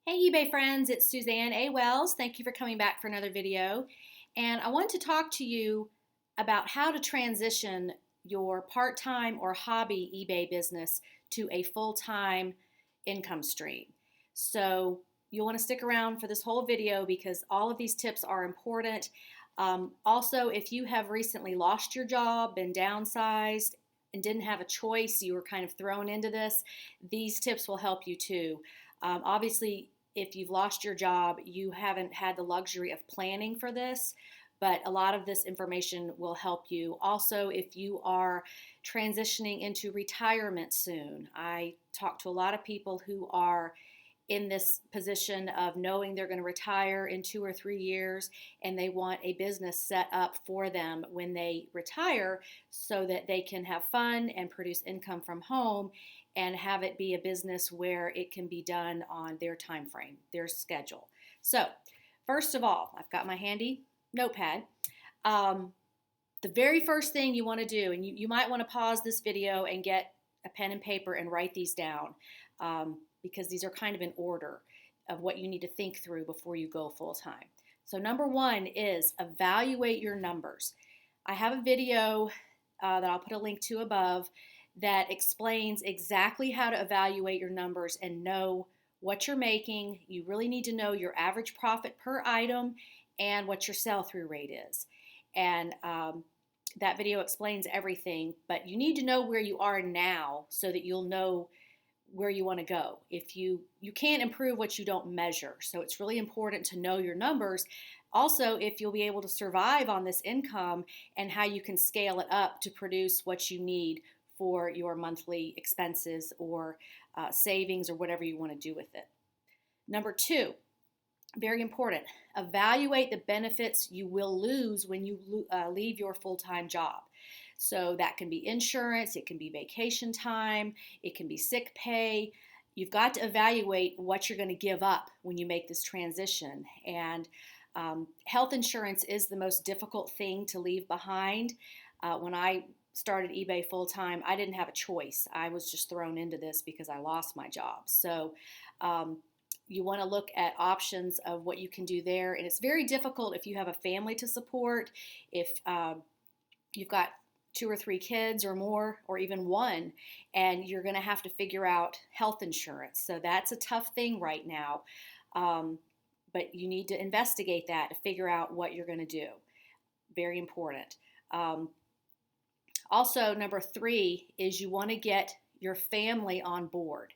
Hey eBay friends, it's Suzanne A. Wells. Thank you for coming back for another video. And I want to talk to you about how to transition your part-time or hobby eBay business to a full-time income stream. So you'll want to stick around for this whole video because all of these tips are important. Also, if you have recently lost your job, been downsized, and didn't have a choice, you were kind of thrown into this, these tips will help you too. Obviously, if you've lost your job, you haven't had the luxury of planning for this, but a lot of this information will help you. Also, if you are transitioning into retirement soon, I talk to a lot of people who are in this position of knowing they're going to retire in 2 or 3 years and they want a business set up for them when they retire so that they can have fun and produce income from home and have it be a business where it can be done on their time frame, their schedule. So, first of all, I've got my handy notepad. The very first thing you want to do, and you might want to pause this video and get a pen and paper and write these down because these are kind of in order of what you need to think through before you go full time. So, number one is evaluate your numbers. I have a video that I'll put a link to above that explains exactly how to evaluate your numbers and know what you're making. You really need to know your average profit per item and what your sell-through rate is. And that video explains everything, but you need to know where you are now so that you'll know where you want to go. If you can't improve what you don't measure, so it's really important to know your numbers. Also, if you'll be able to survive on this income and how you can scale it up to produce what you need for your monthly expenses or savings or whatever you want to do with it. Number two, very important, evaluate the benefits you will lose when you leave your full-time job. So that can be insurance, it can be vacation time, it can be sick pay. You've got to evaluate what you're going to give up when you make this transition. And health insurance is the most difficult thing to leave behind. When I started eBay full time, I didn't have a choice. I was just thrown into this because I lost my job. So you want to look at options of what you can do there. And it's very difficult if you have a family to support, if you've got 2 or 3 kids or more, or even one, and you're going to have to figure out health insurance. So that's a tough thing right now. But you need to investigate that to figure out what you're going to do. Very important. Also, number three is you want to get your family on board.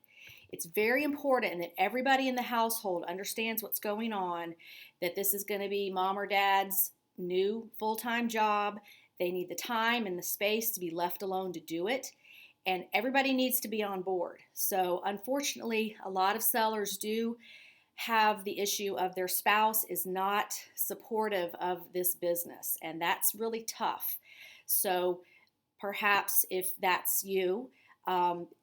It's very important that everybody in the household understands what's going on, that this is going to be mom or dad's new full-time job. They need the time and the space to be left alone to do it, and everybody needs to be on board. So unfortunately, a lot of sellers do have the issue of their spouse is not supportive of this business, and that's really tough. So perhaps if that's you,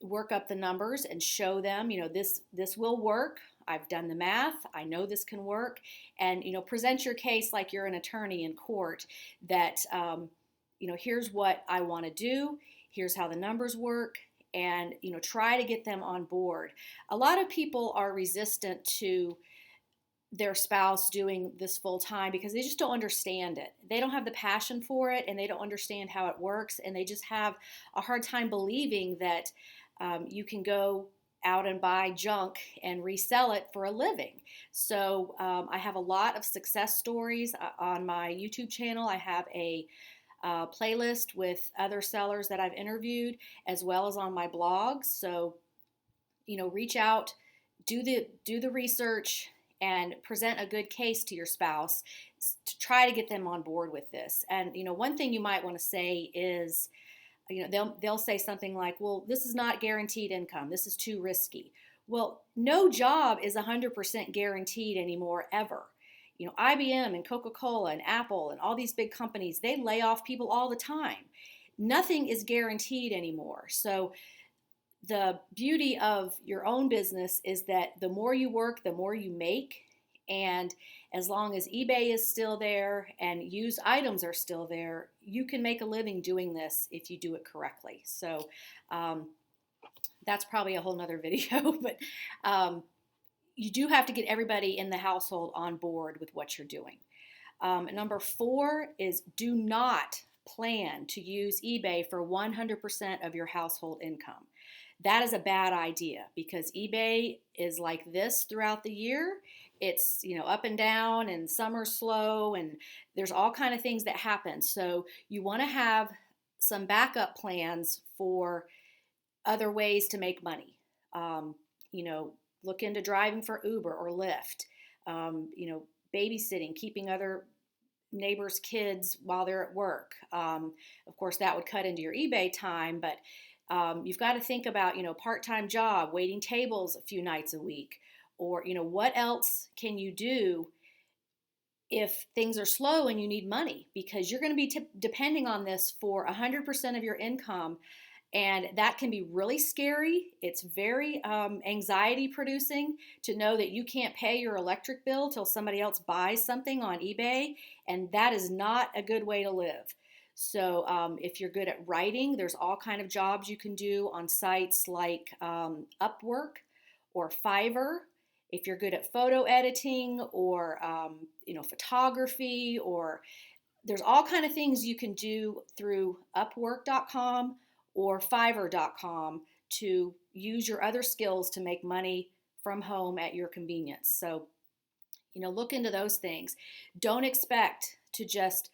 work up the numbers and show them, this will work. I've done the math. I know this can work. And, present your case like you're an attorney in court that, here's what I want to do. Here's how the numbers work. And, try to get them on board. A lot of people are resistant to their spouse doing this full time because they just don't understand it. They don't have the passion for it and they don't understand how it works, and they just have a hard time believing that you can go out and buy junk and resell it for a living. So I have a lot of success stories on my YouTube channel. I have a playlist with other sellers that I've interviewed as well as on my blog. So reach out, do the research, and present a good case to your spouse to try to get them on board with this. And one thing you might want to say is, they'll say something like, "Well, this is not guaranteed income. This is too risky." Well, no job is 100% guaranteed anymore ever. IBM and Coca-Cola and Apple and all these big companies, they lay off people all the time. Nothing is guaranteed anymore. So the beauty of your own business is that the more you work, the more you make. And as long as eBay is still there and used items are still there, you can make a living doing this if you do it correctly. So that's probably a whole nother video, but you do have to get everybody in the household on board with what you're doing. Number 4 is do not plan to use eBay for 100% of your household income. That is a bad idea because eBay is like this throughout the year. It's, up and down, and summer's slow, and there's all kind of things that happen. So you want to have some backup plans for other ways to make money. Um, you know, Look into driving for Uber or Lyft. Babysitting, keeping other neighbors' kids while they're at work. Of course, that would cut into your eBay time, but you've got to think about, part-time job, waiting tables a few nights a week, or, what else can you do if things are slow and you need money, because you're going to be depending on this for 100% of your income. And that can be really scary. It's very anxiety producing to know that you can't pay your electric bill till somebody else buys something on eBay. And that is not a good way to live. So if you're good at writing, there's all kind of jobs you can do on sites like Upwork or Fiverr. If you're good at photo editing or photography, or there's all kind of things you can do through Upwork.com or Fiverr.com to use your other skills to make money from home at your convenience. So, look into those things. Don't expect to just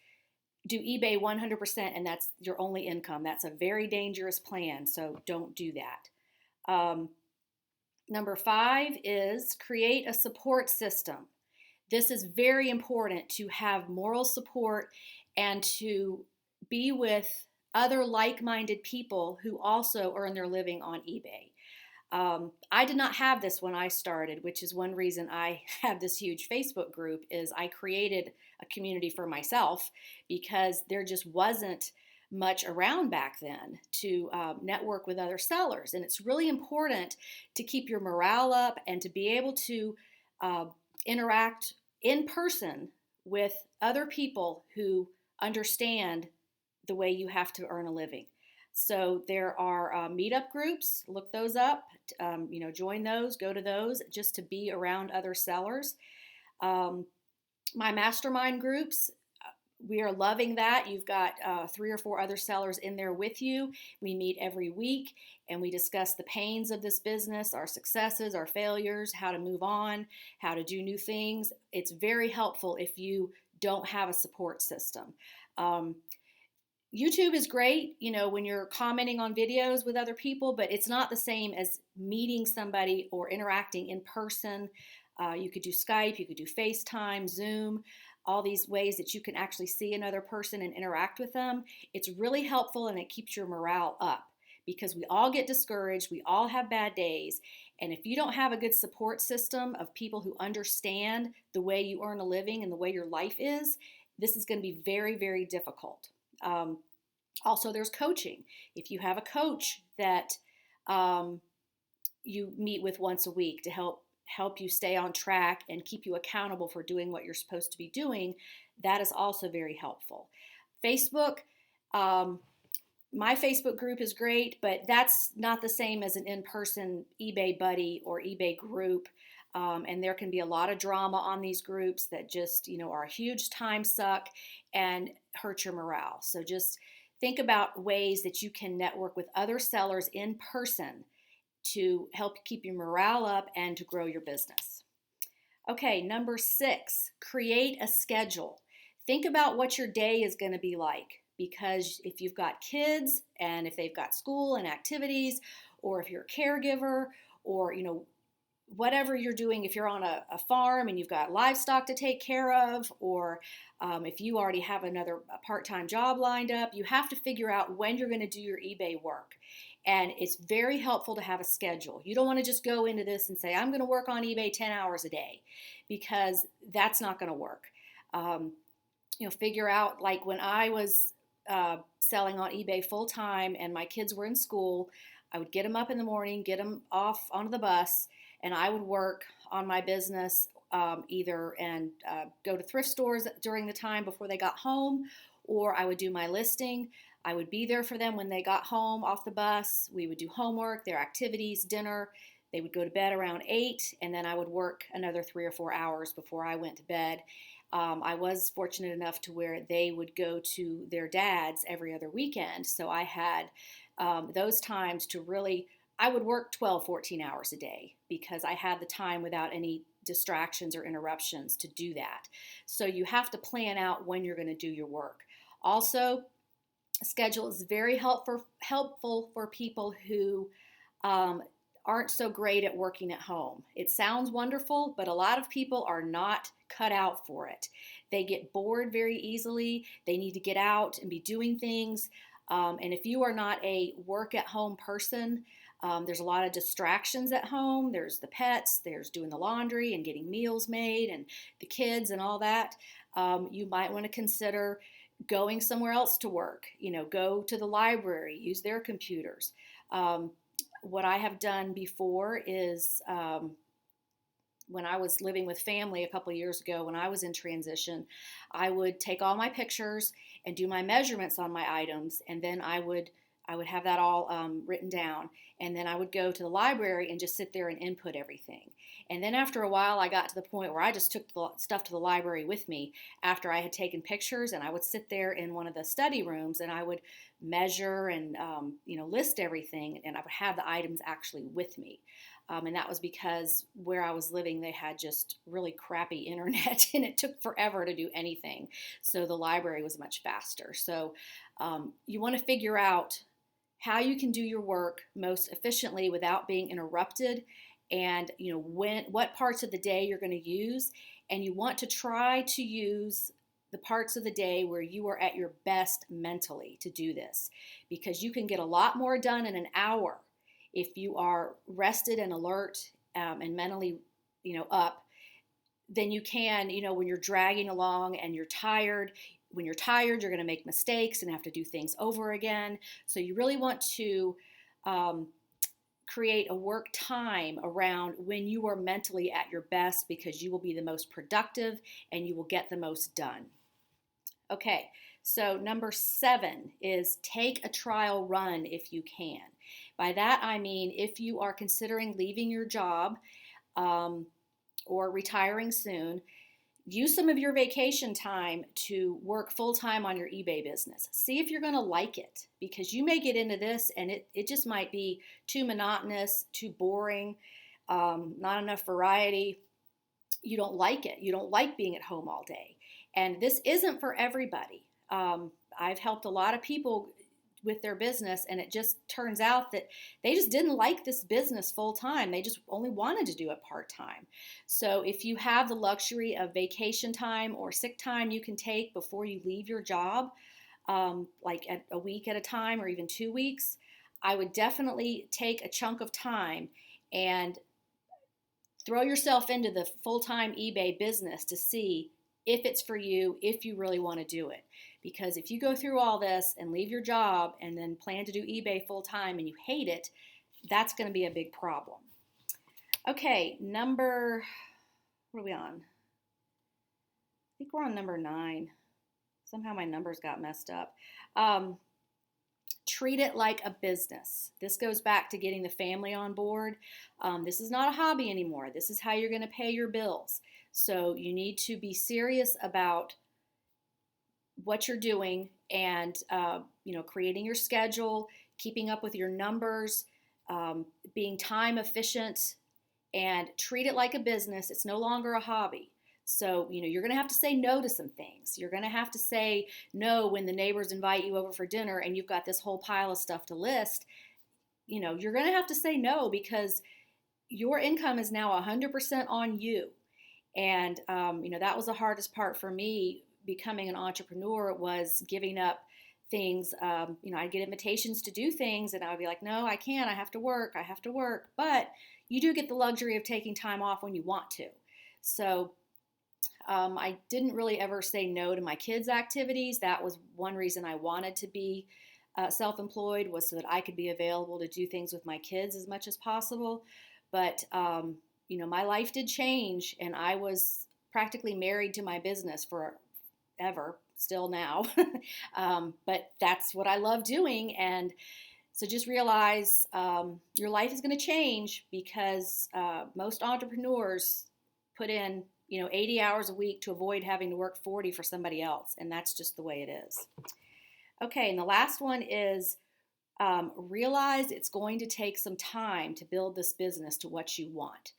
do eBay 100% and that's your only income. That's a very dangerous plan, so don't do that. Number 5 is create a support system. This is very important, to have moral support and to be with other like-minded people who also earn their living on eBay. I did not have this when I started, which is one reason I have this huge Facebook group. Is I created a community for myself because there just wasn't much around back then to network with other sellers. And it's really important to keep your morale up and to be able to interact in person with other people who understand the way you have to earn a living. So there are meetup groups. Look those up. Join those. Go to those just to be around other sellers. My mastermind groups, we are loving that. You've got 3 or 4 other sellers in there with you. We meet every week and we discuss the pains of this business, our successes, our failures, how to move on, how to do new things. It's very helpful if you don't have a support system. YouTube is great, when you're commenting on videos with other people, but it's not the same as meeting somebody or interacting in person. You could do Skype, you could do FaceTime, Zoom, all these ways that you can actually see another person and interact with them. It's really helpful and it keeps your morale up because we all get discouraged, we all have bad days, and if you don't have a good support system of people who understand the way you earn a living and the way your life is, this is going to be very, very difficult. Also, there's coaching. If you have a coach that you meet with once a week to help you stay on track and keep you accountable for doing what you're supposed to be doing, that is also very helpful. Facebook, my Facebook group is great, but that's not the same as an in-person eBay buddy or eBay group. And there can be a lot of drama on these groups that just, are a huge time suck and hurt your morale. So just think about ways that you can network with other sellers in person to help keep your morale up and to grow your business. Okay, number 6, create a schedule. Think about what your day is going to be like, because if you've got kids and if they've got school and activities, or if you're a caregiver, or whatever you're doing, if you're on a farm and you've got livestock to take care of, or if you already have another part-time job lined up, you have to figure out when you're going to do your eBay work. And it's very helpful to have a schedule. You don't want to just go into this and say, I'm going to work on eBay 10 hours a day, because that's not going to work. Figure out, like when I was selling on eBay full-time and my kids were in school, I would get them up in the morning, get them off onto the bus, and I would work on my business either and go to thrift stores during the time before they got home, or I would do my listing. I would be there for them when they got home off the bus. We would do homework, their activities, dinner, They would go to bed around 8, and then I would work another 3 or 4 hours before I went to bed. I was fortunate enough to where they would go to their dad's every other weekend. So I had those times to really, I would work 12, 14 hours a day because I had the time without any distractions or interruptions to do that. So you have to plan out when you're going to do your work. Also, a schedule is very helpful for people who aren't so great at working at home. It sounds wonderful, but a lot of people are not cut out for it. They get bored very easily. They need to get out and be doing things. And if you are not a work at home person, there's a lot of distractions at home. There's the pets, there's doing the laundry and getting meals made and the kids and all that. You might want to consider going somewhere else to work. Go to the library, use their computers. What I have done before is when I was living with family a couple of years ago, when I was in transition, I would take all my pictures and do my measurements on my items, and then I would have that all written down, and then I would go to the library and just sit there and input everything. And then after a while, I got to the point where I just took the stuff to the library with me after I had taken pictures, and I would sit there in one of the study rooms and I would measure and list everything, and I would have the items actually with me. And that was because where I was living, they had just really crappy internet, and it took forever to do anything. So the library was much faster. So you want to figure out how you can do your work most efficiently without being interrupted, and what parts of the day you're going to use. And you want to try to use the parts of the day where you are at your best mentally to do this, because you can get a lot more done in an hour if you are rested and alert and mentally up than you can when you're dragging along and you're tired. When you're tired, you're going to make mistakes and have to do things over again. So you really want to create a work time around when you are mentally at your best, because you will be the most productive and you will get the most done. Okay, so number 7 is take a trial run if you can. By that I mean if you are considering leaving your job or retiring soon, use some of your vacation time to work full-time on your eBay business. See if you're going to like it, because you may get into this and it just might be too monotonous, too boring, not enough variety. You don't like it. You don't like being at home all day. And this isn't for everybody. I've helped a lot of people with their business, and it just turns out that they just didn't like this business full time. They just only wanted to do it part time. So if you have the luxury of vacation time or sick time you can take before you leave your job, like at a week at a time or even 2 weeks, I would definitely take a chunk of time and throw yourself into the full-time eBay business to see if it's for you, if you really want to do it. Because if you go through all this and leave your job and then plan to do eBay full-time and you hate it, that's going to be a big problem. Okay, what are we on? I think we're on number 9. Somehow my numbers got messed up. Treat it like a business. This goes back to getting the family on board. This is not a hobby anymore. This is how you're going to pay your bills. So you need to be serious about what you're doing and creating your schedule, keeping up with your numbers, being time efficient, and treat it like a business. It's no longer a hobby. So, you're going to have to say no to some things. You're going to have to say no when the neighbors invite you over for dinner and you've got this whole pile of stuff to list. You're going to have to say no, because your income is now 100% on you. And, that was the hardest part for me becoming an entrepreneur, was giving up things. I'd get invitations to do things and I would be like, no, I can't. I have to work. But you do get the luxury of taking time off when you want to. So I didn't really ever say no to my kids' activities. That was one reason I wanted to be self-employed, was so that I could be available to do things with my kids as much as possible. But, my life did change, and I was practically married to my business forever, still now. But that's what I love doing. And So just realize your life is going to change because most entrepreneurs put in 80 hours a week to avoid having to work 40 for somebody else, and that's just the way it is. Okay, and the last one is realize it's going to take some time to build this business to what you want.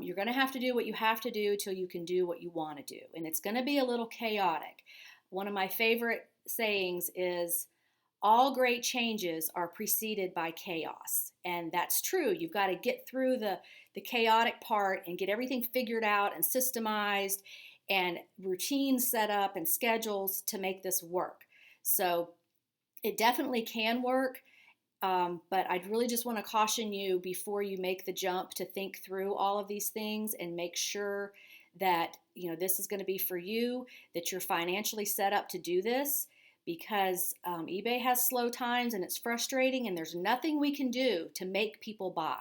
You're going to have to do what you have to do till you can do what you want to do, and it's going to be a little chaotic. One of my favorite sayings is, all great changes are preceded by chaos. And that's true. You've got to get through the chaotic part and get everything figured out and systemized and routines set up and schedules to make this work. So it definitely can work. But I'd really just want to caution you before you make the jump to think through all of these things and make sure that this is going to be for you, that you're financially set up to do this, because eBay has slow times and it's frustrating and there's nothing we can do to make people buy.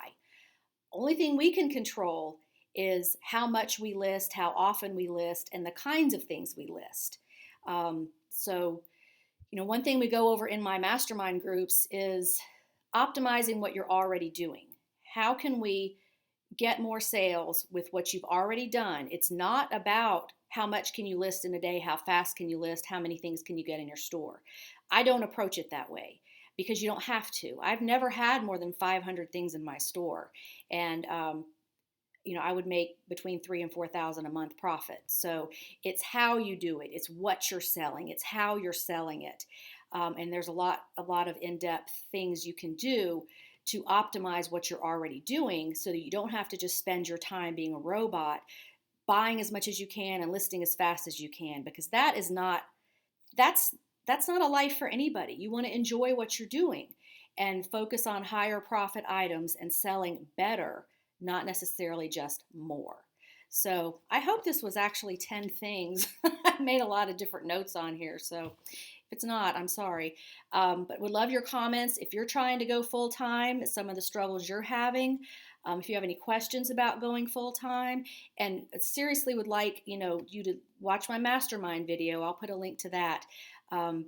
Only thing we can control is how much we list, how often we list, and the kinds of things we list. So one thing we go over in my mastermind groups is optimizing what you're already doing. How can we get more sales with what you've already done? It's not about how much can you list in a day, how fast can you list, how many things can you get in your store. I don't approach it that way because you don't have to. I've never had more than 500 things in my store, and I would make between $3,000 and $4,000 a month profit. So it's how you do it. It's what you're selling. It's how you're selling it. And there's a lot of in-depth things you can do to optimize what you're already doing so that you don't have to just spend your time being a robot, buying as much as you can and listing as fast as you can, because that's not a life for anybody. You want to enjoy what you're doing and focus on higher profit items and selling better, not necessarily just more. So I hope this was actually 10 things. I made a lot of different notes on here, so if it's not, I'm sorry. But would love your comments. If you're trying to go full-time, some of the struggles you're having, if you have any questions about going full-time, and seriously would like you to watch my mastermind video. I'll put a link to that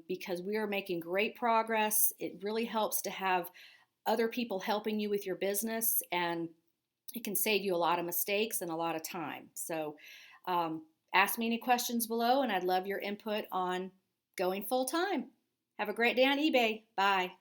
because we are making great progress. It really helps to have other people helping you with your business, and it can save you a lot of mistakes and a lot of time. So ask me any questions below, and I'd love your input on going full-time. Have a great day on eBay. Bye.